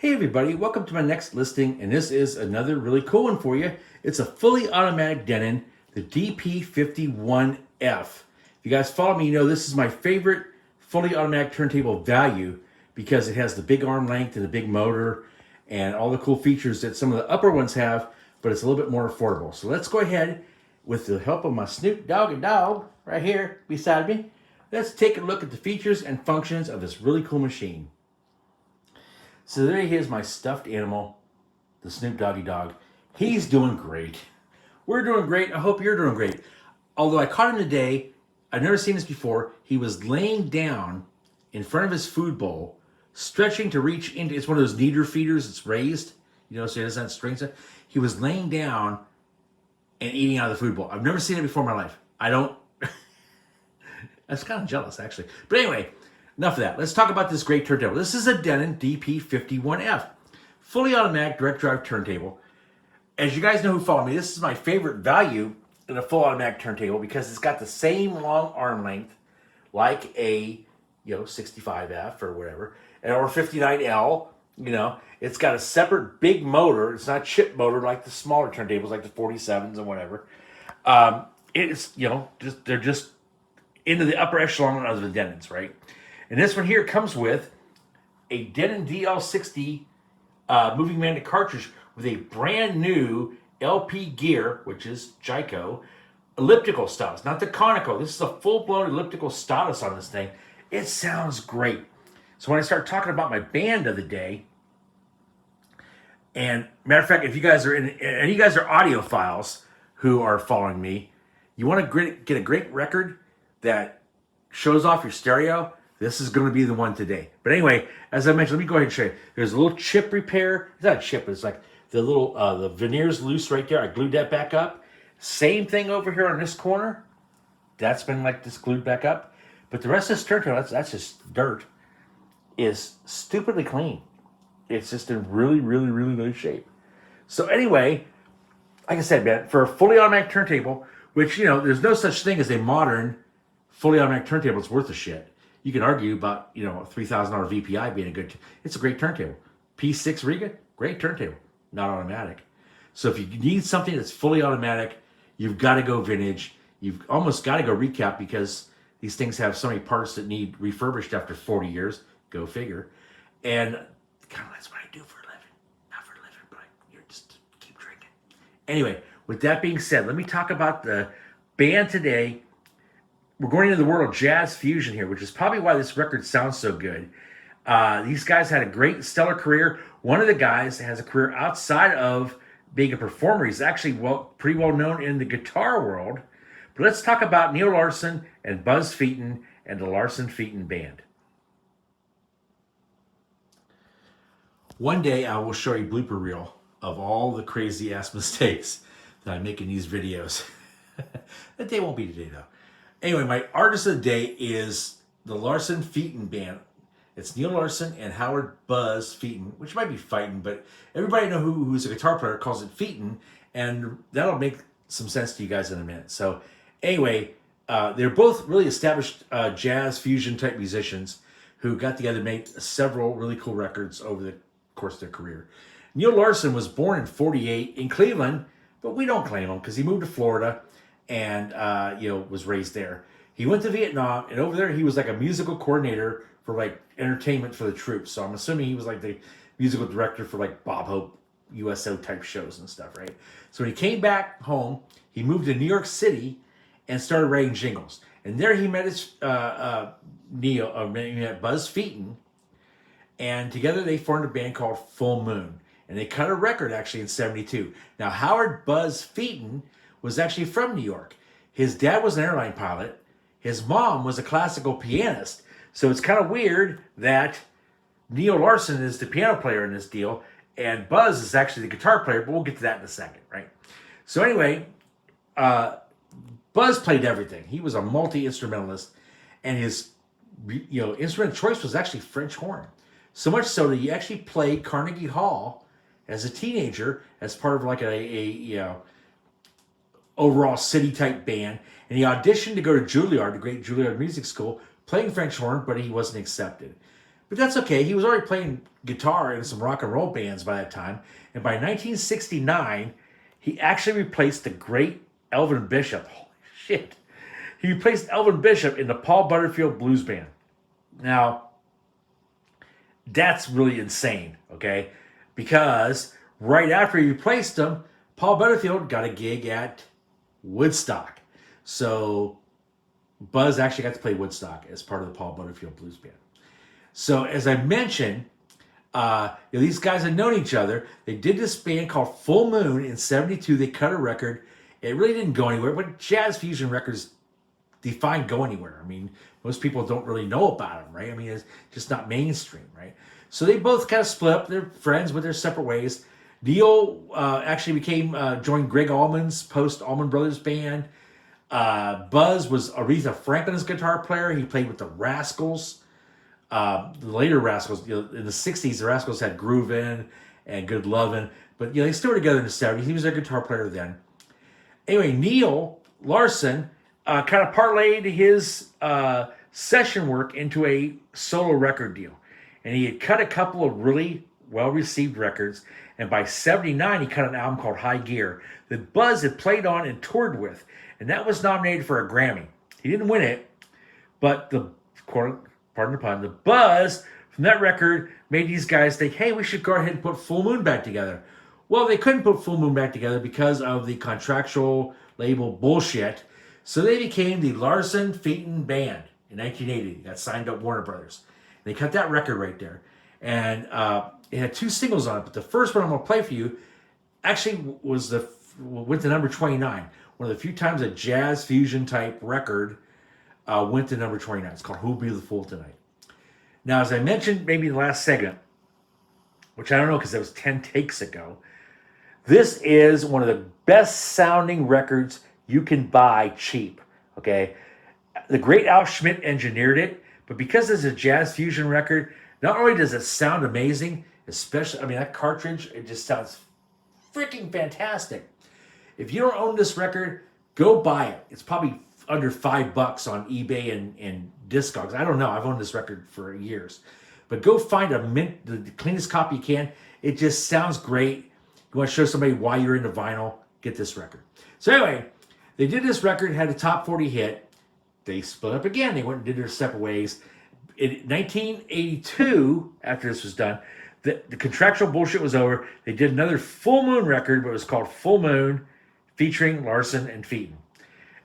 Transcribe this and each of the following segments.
Hey everybody, welcome to my next listing, and this is another really cool one for you. It's a fully automatic Denon, the DP-51f. If you guys follow me, you know this is my favorite fully automatic turntable value because it has the big arm length and the big motor and all the cool features that some of the upper ones have, but it's a little bit more affordable. So let's go ahead, with the help of my Snoop Doggy Dog right here beside me, let's take a look at the features and functions of this really cool machine. So there he is, my stuffed animal, the Snoop Doggy Dog. He's doing great. We're doing great. I hope you're doing great. Although I caught him today, I've never seen this before. He was laying down in front of his food bowl, stretching to reach into, it's one of those kneader feeders that's raised, you know, so he doesn't have strings. He was laying down and eating out of the food bowl. I've never seen it before in my life. I don't, I was kind of jealous actually. But anyway, enough of that. Let's talk about this great turntable. This is a Denon DP-51f, fully automatic direct drive turntable. As you guys know who follow me, this is my favorite value in a full automatic turntable because it's got the same long arm length like a 65F or whatever, or 59L. It's got a separate big motor. It's not chip motor like the smaller turntables, like the 47s and whatever. It's they're just into the upper echelon of the Denons, right? And this one here comes with a Denon DL60 moving magnet cartridge with a brand new LP gear, which is Jico, elliptical stylus, not the conical. This is a full-blown elliptical stylus on this thing. It sounds great. So when I start talking about my band of the day, and matter of fact, if you guys are and you guys are audiophiles who are following me, you want to get a great record that shows off your stereo, this is going to be the one today. But anyway, as I mentioned, let me go ahead and show you. There's a little chip repair. It's not a chip, but it's like the little, the veneer's loose right there. I glued that back up. Same thing over here on this corner. That's been like this glued back up. But the rest of this turntable, that's just dirt, is stupidly clean. It's just in really, really, really nice shape. So anyway, like I said, man, for a fully automatic turntable, which, there's no such thing as a modern fully automatic turntable that's worth a shit. You can argue about, a $3,000 VPI being it's a great turntable. P6 Riga, great turntable, not automatic. So if you need something that's fully automatic, you've got to go vintage. You've almost got to go recap because these things have so many parts that need refurbished after 40 years. Go figure. And kind of that's what I do for a living. Not for a living, but you just keep drinking. Anyway, with that being said, let me talk about the band today. We're going into the world of jazz fusion here, which is probably why this record sounds so good. These guys had a great, stellar career. One of the guys has a career outside of being a performer. He's actually pretty well known in the guitar world. But let's talk about Neil Larson and Buzz Feiten and the Larson-Feiten Band. One day I will show you a blooper reel of all the crazy ass mistakes that I make in these videos. That day won't be today though. Anyway, my artist of the day is the Larson-Feiten Band. It's Neil Larson and Howard Buzz Feiten, which might be Feiten, but everybody know who's a guitar player calls it Feiten, and that'll make some sense to you guys in a minute. So anyway, they're both really established jazz fusion type musicians who got together and made several really cool records over the course of their career. Neil Larson was born in '48 in Cleveland, but we don't claim him because he moved to Florida and was raised there. He went to Vietnam, and over there he was like a musical coordinator for like entertainment for the troops. So I'm assuming he was like the musical director for like Bob Hope USO type shows and stuff, right? So when he came back home, he moved to New York City and started writing jingles. And there he met his Buzz Feiten, and together they formed a band called Full Moon. And they cut a record actually in '72. Now Howard Buzz Feiten was actually from New York. His dad was an airline pilot. His mom was a classical pianist. So it's kind of weird that Neil Larson is the piano player in this deal and Buzz is actually the guitar player, but we'll get to that in a second, right? So anyway, Buzz played everything. He was a multi-instrumentalist, and his instrument of choice was actually French horn. So much so that he actually played Carnegie Hall as a teenager as part of like a overall city type band, and he auditioned to go to Juilliard, the great Juilliard music school, playing French horn, but he wasn't accepted. But that's okay. He was already playing guitar in some rock and roll bands by that time. And by 1969, he actually replaced the great Elvin Bishop. Holy shit. He replaced Elvin Bishop in the Paul Butterfield Blues Band. Now, that's really insane, okay? Because right after he replaced him, Paul Butterfield got a gig at Woodstock. So Buzz actually got to play Woodstock as part of the Paul Butterfield Blues Band. So as I mentioned, these guys had known each other. They did this band called Full Moon in 72. They cut a record. It really didn't go anywhere, but jazz fusion records define go anywhere. I mean, most people don't really know about them, right? I mean, it's just not mainstream, right? So they both kind of split up. They're friends, but they're separate ways. Neil actually joined Greg Allman's post-Allman Brothers band. Buzz was Aretha Franklin's guitar player. He played with the Rascals. The later Rascals, in the 60s, the Rascals had Groovin' and Good Lovin', but they still were together in the 70s. He was their guitar player then. Anyway, Neil Larson kind of parlayed his session work into a solo record deal. And he had cut a couple of really well-received records. And by 79, he cut an album called High Gear that Buzz had played on and toured with. And that was nominated for a Grammy. He didn't win it, but pardon the pun, the buzz from that record made these guys think, hey, we should go ahead and put Full Moon back together. Well, they couldn't put Full Moon back together because of the contractual label bullshit. So they became the Larson-Feiten Band in 1980. They got signed up Warner Brothers. They cut that record right there. And it had 2 singles on it, but the first one I'm going to play for you actually went to number 29. One of the few times a jazz fusion type record went to number 29. It's called Who'll Be the Fool Tonight. Now, as I mentioned maybe in the last segment, which I don't know because that was 10 takes ago, this is one of the best sounding records you can buy cheap, okay? The great Al Schmidt engineered it, but because it's a jazz fusion record, not only does it sound amazing, especially, that cartridge, it just sounds freaking fantastic. If you don't own this record, go buy it. It's probably under $5 on eBay and Discogs. I don't know. I've owned this record for years. But go find the cleanest copy you can. It just sounds great. You want to show somebody why you're into vinyl, get this record. So anyway, they did this record, had a top 40 hit. They split up again. They went and did their separate ways. In 1982, after this was done, the contractual bullshit was over. They did another Full Moon record, but it was called Full Moon, featuring Larson and Feiten.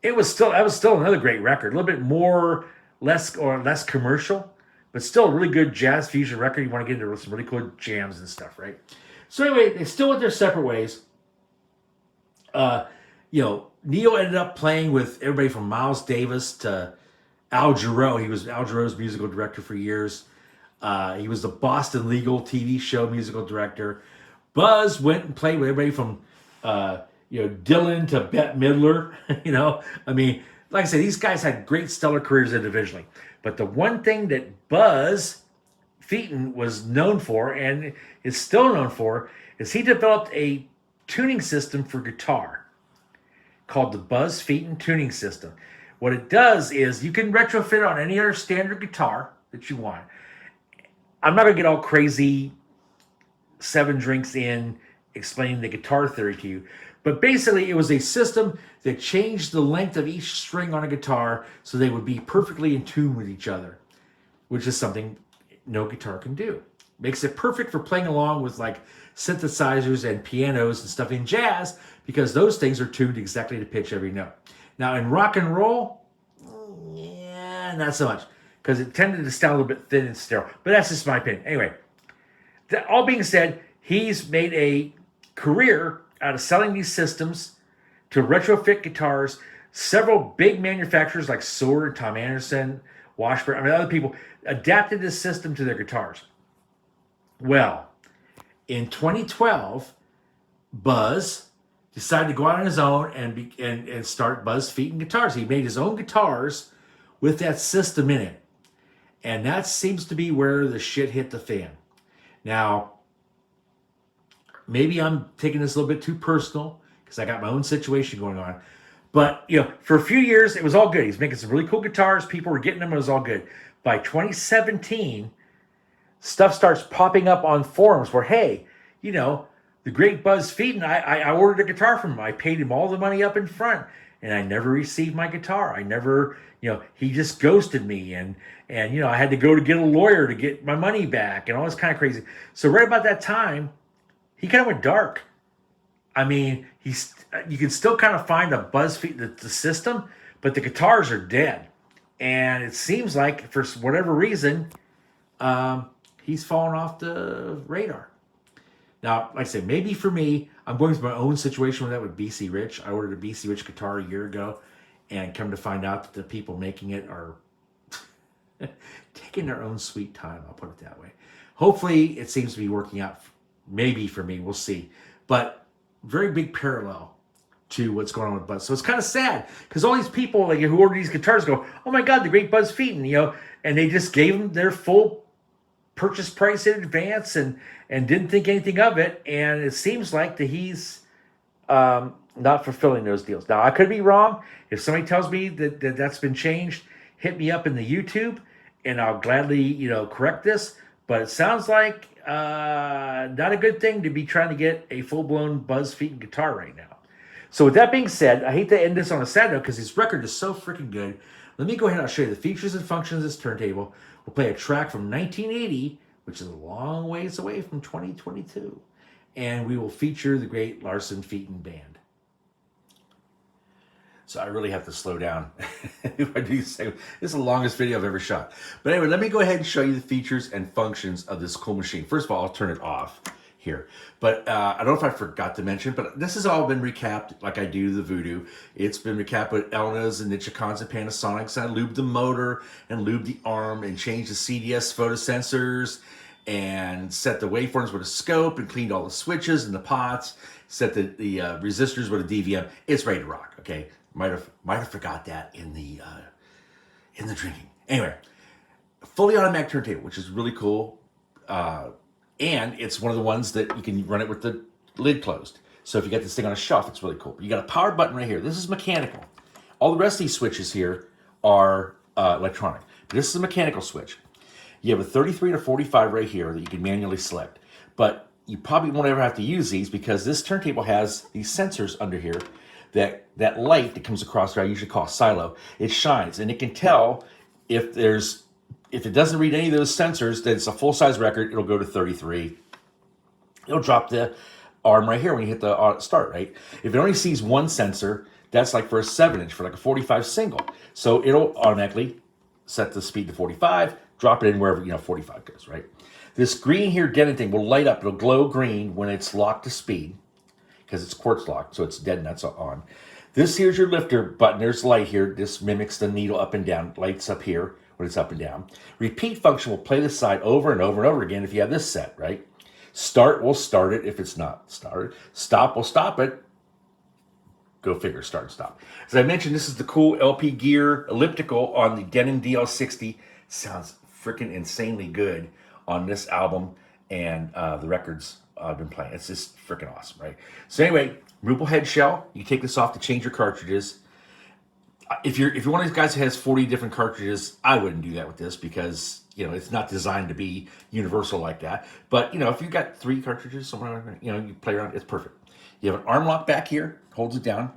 That was still another great record. A little bit less commercial, but still a really good jazz fusion record. You want to get into some really cool jams and stuff, right? So anyway, they still went their separate ways. Neil ended up playing with everybody from Miles Davis to Al Jarreau. He was Al Jarreau's musical director for years. He was the Boston Legal TV show musical director. Buzz went and played with everybody from Dylan to Bette Midler. Like I said, these guys had great stellar careers individually. But the one thing that Buzz Feiten was known for, and is still known for, is he developed a tuning system for guitar called the Buzz Feiten Tuning System. What it does is you can retrofit on any other standard guitar that you want. I'm not going to get all crazy 7 drinks in explaining the guitar theory to you, but basically it was a system that changed the length of each string on a guitar so they would be perfectly in tune with each other, which is something no guitar can do. Makes it perfect for playing along with like synthesizers and pianos and stuff in jazz, because those things are tuned exactly to pitch every note. Now in rock and roll, yeah, not so much, because it tended to sound a little bit thin and sterile. But that's just my opinion. Anyway, that all being said, he's made a career out of selling these systems to retrofit guitars. Several big manufacturers like Sword, Tom Anderson, Washburn, other people adapted this system to their guitars. Well, in 2012, Buzz decided to go out on his own and start Buzz Feiten Guitars. He made his own guitars with that system in it. And that seems to be where the shit hit the fan. Now, maybe I'm taking this a little bit too personal because I got my own situation going on. But, for a few years, it was all good. He's making some really cool guitars. People were getting them. It was all good. By 2017, stuff starts popping up on forums where, hey, you know, the great Buzz-Feiten, I ordered a guitar from him. I paid him all the money up in front, and I never received my guitar. I never, you know, he just ghosted me, and you know, I had to go to get a lawyer to get my money back, and all this kind of crazy. So right about that time, he kind of went dark. I mean, you can still kind of find a Buzz-Feiten, the system, but the guitars are dead. And it seems like, for whatever reason, he's fallen off the radar. Now, like I say, maybe for me, I'm going through my own situation with that with BC Rich. I ordered a BC Rich guitar a year ago, and come to find out that the people making it are taking their own sweet time. I'll put it that way. Hopefully, it seems to be working out. Maybe for me, we'll see. But very big parallel to what's going on with Buzz. So it's kind of sad because all these people like who order these guitars go, "Oh my God, the great Buzz-Feiten," you know, and they just gave them their full purchase price in advance and didn't think anything of it. And it seems like that he's not fulfilling those deals. Now, I could be wrong. If somebody tells me that that's been changed, hit me up in the YouTube, and I'll gladly, you know, correct this. But it sounds like not a good thing to be trying to get a full-blown Buzz-Feiten guitar right now. So with that being said, I hate to end this on a sad note because this record is so freaking good. Let me go ahead and I'll show you the features and functions of this turntable. We'll play a track from 1980, which is a long ways away from 2022. And we will feature the great Larson-Feiten band. So I really have to slow down if I do say this is the longest video I've ever shot. But anyway, let me go ahead and show you the features and functions of this cool machine. First of all, I'll turn it off here. But I don't know if I forgot to mention, but this has all been recapped like I do the Voodoo. It's been recapped with Elnas and Nichicons and Panasonics. I lubed the motor and lubed the arm and changed the CDS photosensors and set the waveforms with a scope and cleaned all the switches and the pots, set the resistors with a DVM. It's ready to rock, okay? Might have forgot that in the drinking. Anyway, fully automatic turntable, which is really cool. And it's one of the ones that you can run it with the lid closed. So if you got this thing on a shelf, it's really cool. You got a power button right here. This is mechanical. All the rest of these switches here are electronic. But this is a mechanical switch. You have a 33 and a 45 right here that you can manually select. But you probably won't ever have to use these because this turntable has these sensors under here. That light that comes across there, I usually call silo, it shines and it can tell if it doesn't read any of those sensors, then it's a full-size record, it'll go to 33. It'll drop the arm right here when you hit the start, right? If it only sees one sensor, that's like for a 7-inch, for like a 45 single. So it'll automatically set the speed to 45, drop it in wherever, 45 goes, right? This green here Denon thing will light up, it'll glow green when it's locked to speed, because it's quartz locked, so it's dead nuts on. This here's your lifter button. There's light here. This mimics the needle up and down. Lights up here when it's up and down. Repeat function will play this side over and over and over again if you have this set, right? Start will start it if it's not started. Stop will stop it. Go figure, start and stop. As I mentioned, this is the cool LP gear elliptical on the Denon DL60. Sounds freaking insanely good on this album and the records I've been playing. It's just freaking awesome, right? So anyway, removable head shell. You take this off to change your cartridges. If you're one of these guys who has 40 different cartridges, I wouldn't do that with this because it's not designed to be universal like that. But if you've got 3 cartridges somewhere, you play around, it's perfect. You have an arm lock back here, holds it down.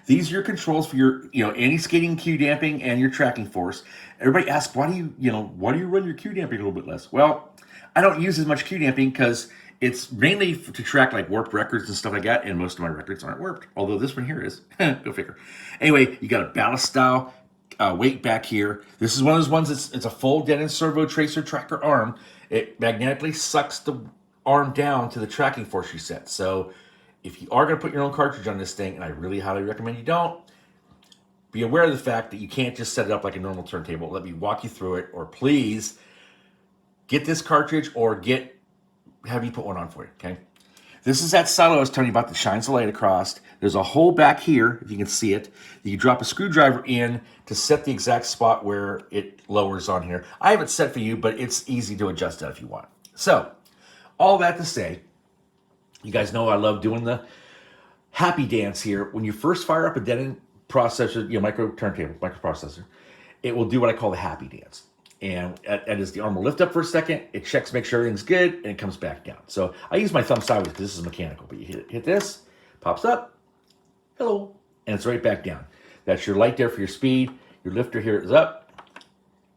These are your controls for your anti-skidding Q damping and your tracking force. Everybody asks, why do you run your Q damping a little bit less? Well, I don't use as much Q damping because it's mainly to track like warped records and stuff like that, and most of my records aren't warped, although this one here is. Go figure. Anyway, you got a ballast style weight back here. This is one of those ones it's a full Denon servo tracer tracker arm. It magnetically sucks the arm down to the tracking force you set. So if you are going to put your own cartridge on this thing, and I really highly recommend you don't, be aware of the fact that you can't just set it up like a normal turntable. Let me walk you through it, or please get this cartridge or have me put one on for you, okay? This is that silo I was telling you about that shines the light across. There's a hole back here, if you can see it. You drop a screwdriver in to set the exact spot where it lowers on here. I have it set for you, but it's easy to adjust that if you want. So, all that to say, you guys know I love doing the happy dance here. When you first fire up a Denon processor, microprocessor, it will do what I call the happy dance. And as the arm will lift up for a second, it checks, make sure everything's good, and it comes back down. So I use my thumb sideways because this is mechanical. But you hit this, pops up, hello, and it's right back down. That's your light there for your speed. Your lifter here is up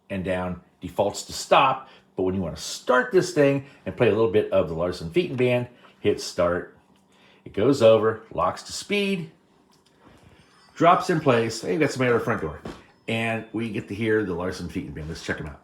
and down, defaults to stop. But when you want to start this thing and play a little bit of the Larson-Feiten band, hit start. It goes over, locks to speed, drops in place. Hey, you got somebody at our front door. And we get to hear the Larson-Feiten band. Let's check them out.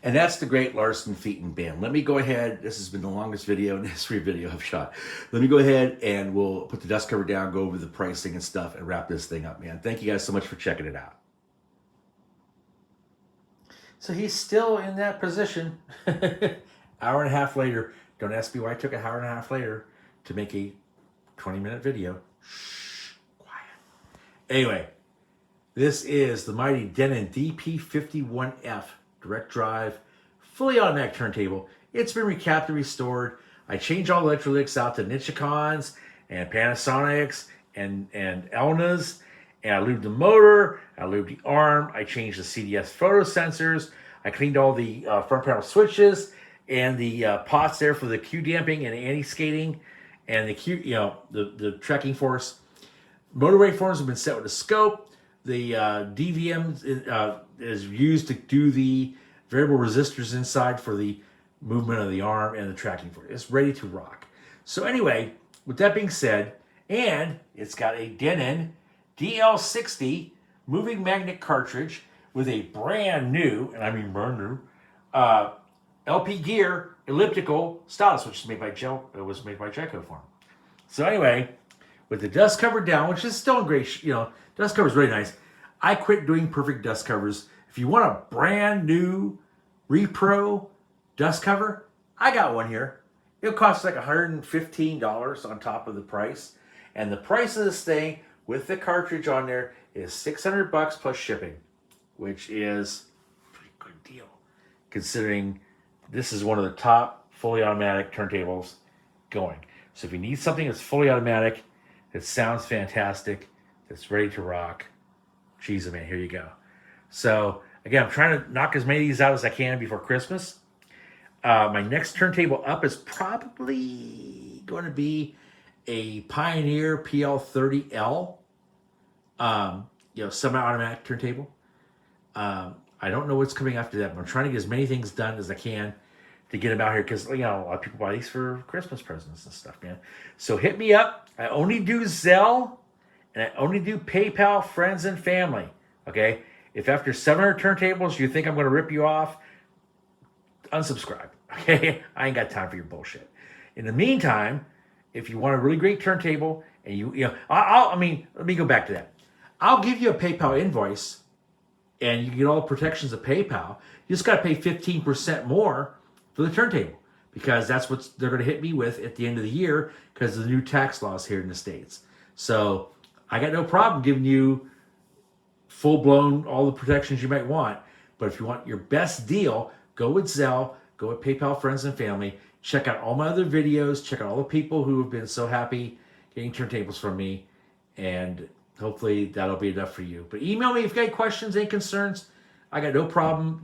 And that's the great Larson-Feiten band. Let me go ahead. This has been the longest video in history video I've shot. Let me go ahead and we'll put the dust cover down, go over the pricing and stuff, and wrap this thing up, man. Thank you guys so much for checking it out. So he's still in that position. Hour and a half later. Don't ask me why I took an hour and a half later to make a 20-minute video. Shh, quiet. Anyway, this is the mighty Denon DP-51f. Direct drive, fully automatic turntable. It's been recapped and restored. I changed all the electrolytics out to Nichicons and Panasonics and Elnas, and I lubed the motor, I lubed the arm, I changed the CDS photo sensors, I cleaned all the front panel switches and the pots there for the Q damping and anti-skating and the Q, the trekking force. Motor waveforms have been set with a scope. The DVM is used to do the variable resistors inside for the movement of the arm and the tracking force. It's ready to rock. So anyway, with that being said, and it's got a Denon DL60 moving magnet cartridge with a brand new, and I mean brand new, LP gear elliptical stylus, which is made by Jayco Form. So anyway, with the dust cover down, which is still in great, dust cover is really nice. I quit doing perfect dust covers. If you want a brand new repro dust cover, I got one here. It'll cost like $115 on top of the price. And the price of this thing with the cartridge on there is $600 plus shipping, which is a pretty good deal considering this is one of the top fully automatic turntables going. So if you need something that's fully automatic, that sounds fantastic, that's ready to rock, geez, man, here you go. So again, I'm trying to knock as many of these out as I can before Christmas. My next turntable up is probably going to be a Pioneer PL30L, semi-automatic turntable. I don't know what's coming after that, but I'm trying to get as many things done as I can to get them out here because, a lot of people buy these for Christmas presents and stuff, man. So hit me up. I only do Zelle, and I only do PayPal, friends, and family, okay? If after 700 turntables you think I'm going to rip you off, unsubscribe, okay? I ain't got time for your bullshit. In the meantime, if you want a really great turntable, and let me go back to that. I'll give you a PayPal invoice, and you get all the protections of PayPal. You just got to pay 15% more for the turntable because that's what they're going to hit me with at the end of the year because of the new tax laws here in the States. So I got no problem giving you full-blown all the protections you might want. But if you want your best deal, go with Zelle, go with PayPal, friends, and family. Check out all my other videos. Check out all the people who have been so happy getting turntables from me. And hopefully that'll be enough for you. But email me if you got any questions, any concerns. I got no problem,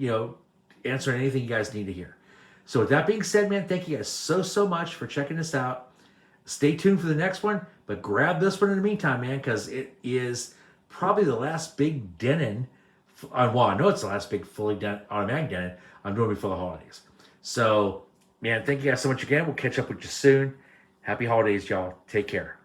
answering anything you guys need to hear. So with that being said, man, thank you guys so much for checking this out. Stay tuned for the next one, but grab this one in the meantime, man, because it is probably the last big Denon. Well, I know it's the last big fully automatic Denon I'm doing before the holidays. So, man, thank you guys so much again. We'll catch up with you soon. Happy holidays, y'all. Take care.